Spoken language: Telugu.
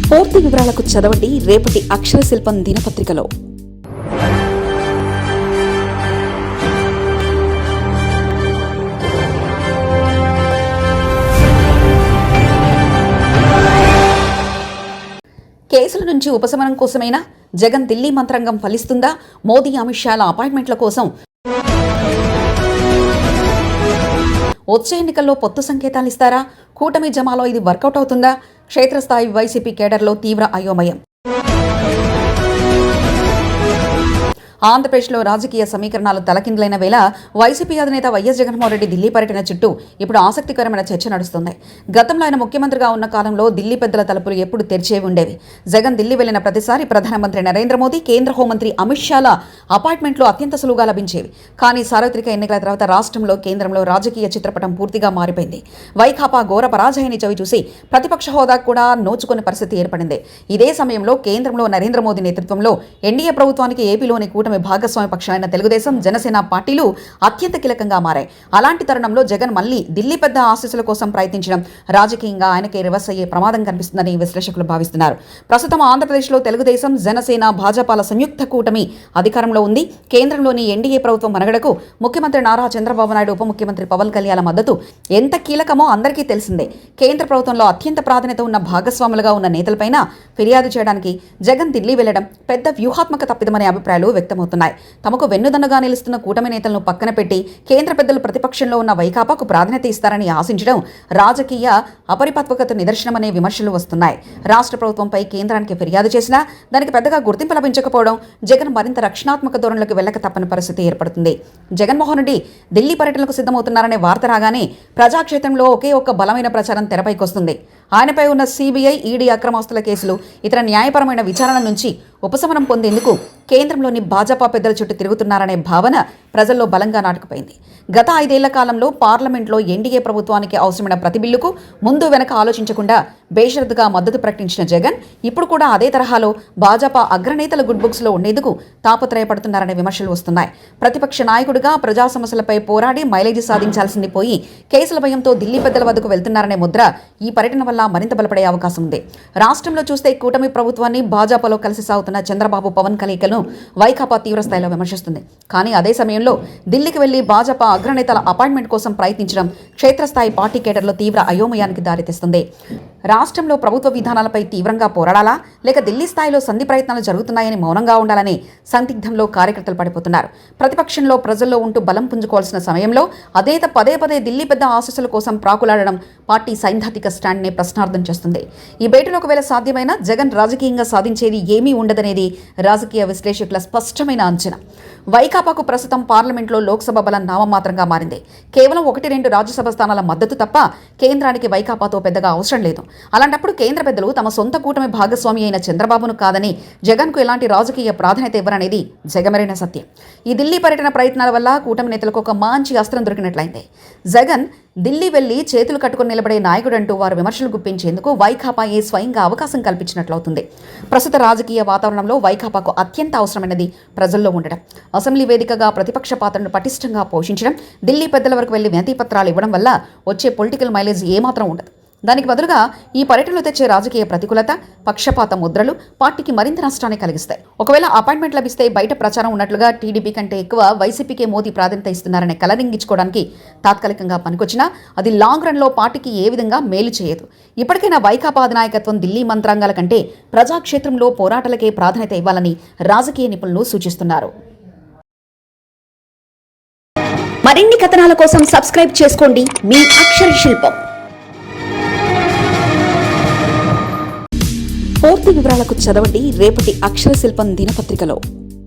పూర్తి వివరాలకు చదవండి రేపటి అక్షర శిల్పం దినపత్రికలో. కేసుల నుంచి ఉపశమనం కోసమైనా జగన్ ఢిల్లీ మంత్రాంగం ఫలిస్తుందా? మోదీ అమిత్ షాల అపాయింట్మెంట్ల కోసం వచ్చే ఎన్నికల్లో పొత్తు సంకేతాలు ఇస్తారా? కూటమి జమాలో ఇది వర్కౌట్ అవుతుందా? క్షేత్రస్థాయి వైసీపీ కేడర్లో తీవ్ర అయోమయం. ఆంధ్రప్రదేశ్లో రాజకీయ సమీకరణాలు తలకిందులైన వేళ వైసీపీ అధినేత వైఎస్ జగన్మోహన్ రెడ్డి ఢిల్లీ పర్యటన చుట్టూ ఇప్పుడు ఆసక్తికరమైన చర్చ నడుస్తుంది. గతంలో ఆయన ముఖ్యమంత్రిగా ఉన్న కాలంలో ఢిల్లీ పెద్దల తలుపులు ఎప్పుడు తెరిచేవి ఉండేవి. జగన్ ఢిల్లీ వెళ్లిన ప్రతిసారి ప్రధానమంత్రి నరేంద్ర మోదీ, కేంద్ర హోంమంత్రి అమిత్ షాల అపాయింట్మెంట్లు అత్యంత సులువుగా లభించేవి. కానీ సార్వత్రిక ఎన్నికల తర్వాత రాష్ట్రంలో, కేంద్రంలో రాజకీయ చిత్రపటం పూర్తిగా మారిపోయింది. వైకాపా ఘోర పరాజయాన్ని చవిచూసి ప్రతిపక్ష హోదా కూడా నోచుకునే పరిస్థితి ఏర్పడింది. ఇదే సమయంలో కేంద్రంలో నరేంద్ర మోదీ నేతృత్వంలో ఎన్డీఏ ప్రభుత్వానికి ఏపీలోని కూటమి భాగస్వామ్య పక్షాలైన తెలుగుదేశం, జనసేన పార్టీలు అత్యంత కీలకంగా మారాయి. అలాంటి తరుణంలో జగన్ మళ్లీ ఢిల్లీ పెద్ద ఆశీస్సుల కోసం ప్రయత్నించడం రాజకీయంగా ఆయనకే రివర్స్ అయ్యే ప్రమాదం కనిపిస్తుందని విశ్లేషకులు భావిస్తున్నారు. ప్రస్తుతం ఆంధ్రప్రదేశ్లో తెలుగుదేశం, జనసేన, భాజపాల సంయుక్త కూటమి అధికారంలో ఉంది. కేంద్రంలోని ఎన్డీఏ ప్రభుత్వం మనుగడకు ముఖ్యమంత్రి నారా చంద్రబాబు నాయుడు, ఉప ముఖ్యమంత్రి పవన్ కళ్యాణ్ మద్దతు ఎంత కీలకమో అందరికీ తెలిసిందే. కేంద్ర ప్రభుత్వంలో అత్యంత ప్రాధాన్యత ఉన్న భాగస్వాములుగా ఉన్న నేతలపైన ఫిర్యాదు చేయడానికి జగన్ ఢిల్లీ వెళ్లడం పెద్ద వ్యూహాత్మక తప్పిదమనే అభిప్రాయాలు వ్యక్తమవుతున్నాయి. తమకు వెన్నుదన్నుగా నిలుస్తున్న కూటమి నేతలను పక్కన పెట్టి కేంద్ర పెద్దలు ప్రతిపక్షంలో ఉన్న వైకాపాకు ప్రాధాన్యత ఇస్తారని ఆశించడం రాజకీయ అపరిపక్వత నిదర్శనమనే విమర్శలు వస్తున్నాయి. రాష్ట్ర ప్రభుత్వంపై కేంద్రానికి ఫిర్యాదు చేసినా దానికి పెద్దగా గుర్తింపు లభించకపోవడం జగన్ మరింత రక్షణాత్మక ధోరణులకు వెళ్ళక తప్పని పరిస్థితి ఏర్పడుతుంది. జగన్మోహన్ రెడ్డి ఢిల్లీ పర్యటనకు సిద్ధమవుతున్నారనే వార్త రాగానే ప్రజాక్షేత్రంలో ఒకే ఒక్క బలమైన ప్రచారం తెరపైకొస్తుంది. ఆయనపై ఉన్న సిబిఐ, ఈడీ అక్రమాస్తుల కేసులు, ఇతర న్యాయపరమైన విచారణ నుంచి ఉపశమనం పొందేందుకు కేంద్రంలోని భాజపా పెద్దల చుట్టూ తిరుగుతున్నారనే భావన ప్రజల్లో బలంగా నాటుకుపోయింది. గత 5 ఏళ్ల కాలంలో పార్లమెంట్లో ఎన్డీఏ ప్రభుత్వానికి అవసరమైన ప్రతి బిల్లుకు ముందు వెనక ఆలోచించకుండా బేషరతుగా మద్దతు ప్రకటించిన జగన్ ఇప్పుడు కూడా అదే తరహాలో భాజపా అగ్రనేతల గుడ్ బుక్స్లో ఉండేందుకు తాపత్రయపడుతున్నారనే విమర్శలు వస్తున్నాయి. ప్రతిపక్ష నాయకుడిగా ప్రజా సమస్యలపై పోరాడి మైలేజీ సాధించాల్సింది పోయి కేసుల భయంతో ఢిల్లీ పెద్దల వద్దకు వెళ్తున్నారనే ముద్ర ఈ పర్యటన వల్ల మరింత బలపడే అవకాశం ఉంది. రాష్ట్రంలో చూస్తే కూటమి ప్రభుత్వాన్ని భాజపాలో కలిసి సాగుతున్న చంద్రబాబు, పవన్ కలయికలను వైకాపా తీవ్రస్థాయిలో విమర్శిస్తుంది. కానీ అదే సమయంలో ఢిల్లీకి వెళ్లి భాజపా అగ్రనేతల అపాయింట్మెంట్ కోసం ప్రయత్నించడం క్షేత్రస్థాయి పార్టీ కేడర్లో తీవ్ర అయోమయానికి దారితీస్తుంది. రాష్ట్రంలో ప్రభుత్వ విధానాలపై తీవ్రంగా పోరాడాలా, లేక ఢిల్లీ స్థాయిలో సంధి ప్రయత్నాలు జరుగుతున్నాయని మౌనంగా ఉండాలని సందిగ్ధంలో కార్యకర్తలు పడిపోతున్నారు. ప్రతిపక్షంలో, ప్రజల్లో ఉంటూ బలం పుంజుకోవాల్సిన సమయంలో అదేత పదే పదే ఢిల్లీ పెద్ద ఆశీస్సుల కోసం ప్రాకులాడడం పార్టీ సైద్ధాంతిక స్టాండ్నే ప్రశ్నార్థం చేస్తుంది. ఈ భేటీలో ఒకవేళ సాధ్యమైన జగన్ రాజకీయంగా సాధించేది ఏమీ ఉండదనేది రాజకీయ విశ్లేషకుల స్పష్టమైన అంచనా. వైకాపాకు ప్రస్తుతం పార్లమెంట్లో లోక్సభ బలం నామమాత్రంగా మారింది. కేవలం 1-2 రాజ్యసభ స్థానాల మద్దతు తప్ప కేంద్రానికి వైకాపాతో పెద్దగా అవసరం లేదు. అలాంటప్పుడు కేంద్ర పెద్దలు తమ సొంత కూటమి భాగస్వామి అయిన చంద్రబాబును కాదని జగన్కు ఎలాంటి రాజకీయ ప్రాధాన్యత ఇవ్వరనేది జగమెరైన సత్యం. ఈ ఢిల్లీ పర్యటన ప్రయత్నాల వల్ల కూటమి నేతలకు ఒక మంచి అస్త్రం దొరికినట్లయింది. జగన్ ఢిల్లీ వెళ్లి చేతులు కట్టుకుని నిలబడే నాయకుడంటూ వారు విమర్శలు గుప్పించేందుకు వైకాపాయే స్వయంగా అవకాశం కల్పించినట్లవుతుంది. ప్రస్తుత రాజకీయ వాతావరణంలో వైకాపాకు అత్యంత అవసరమైనది ప్రజల్లో ఉండడం, అసెంబ్లీ వేదికగా ప్రతిపక్ష పాత్రను పటిష్టంగా పోషించడం, ఢిల్లీ పెద్దల వరకు వెళ్లి వినతి పత్రాలు ఇవ్వడం వల్ల వచ్చే పొలిటికల్ మైలేజ్ ఏమాత్రం ఉండదు. దానికి బదులుగా ఈ పర్యటనలో తెచ్చే రాజకీయ ప్రతికూలత, పక్షపాత ముద్రలు పార్టీకి మరింత నష్టాన్ని కలిగిస్తాయి. ఒకవేళ అపాయింట్మెంట్ లభిస్తే బయట ప్రచారం ఉన్నట్లుగా టీడీపీ కంటే ఎక్కువ వైసీపీకే మోదీ ప్రాధాన్యత ఇస్తున్నారనే కలరింగ్ ఇచ్చుకోవడానికి తాత్కాలికంగా పనికొచ్చినా అది లాంగ్ రన్లో పార్టీకి ఏ విధంగా మేలు చేయదు. ఇప్పటికైనా వైకాపా అధినాయకత్వం ఢిల్లీ మంత్రాంగాల కంటే ప్రజాక్షేత్రంలో పోరాటాలకే ప్రాధాన్యత ఇవ్వాలని రాజకీయ నిపుణులు సూచిస్తున్నారు. మరిన్ని కథనాల కోసం సబ్స్క్రైబ్ చేసుకోండి మీ అక్షర శిల్పం. పూర్తి వివరాలకు చదవండి రేపటి అక్షర శిల్పం దినపత్రికలో.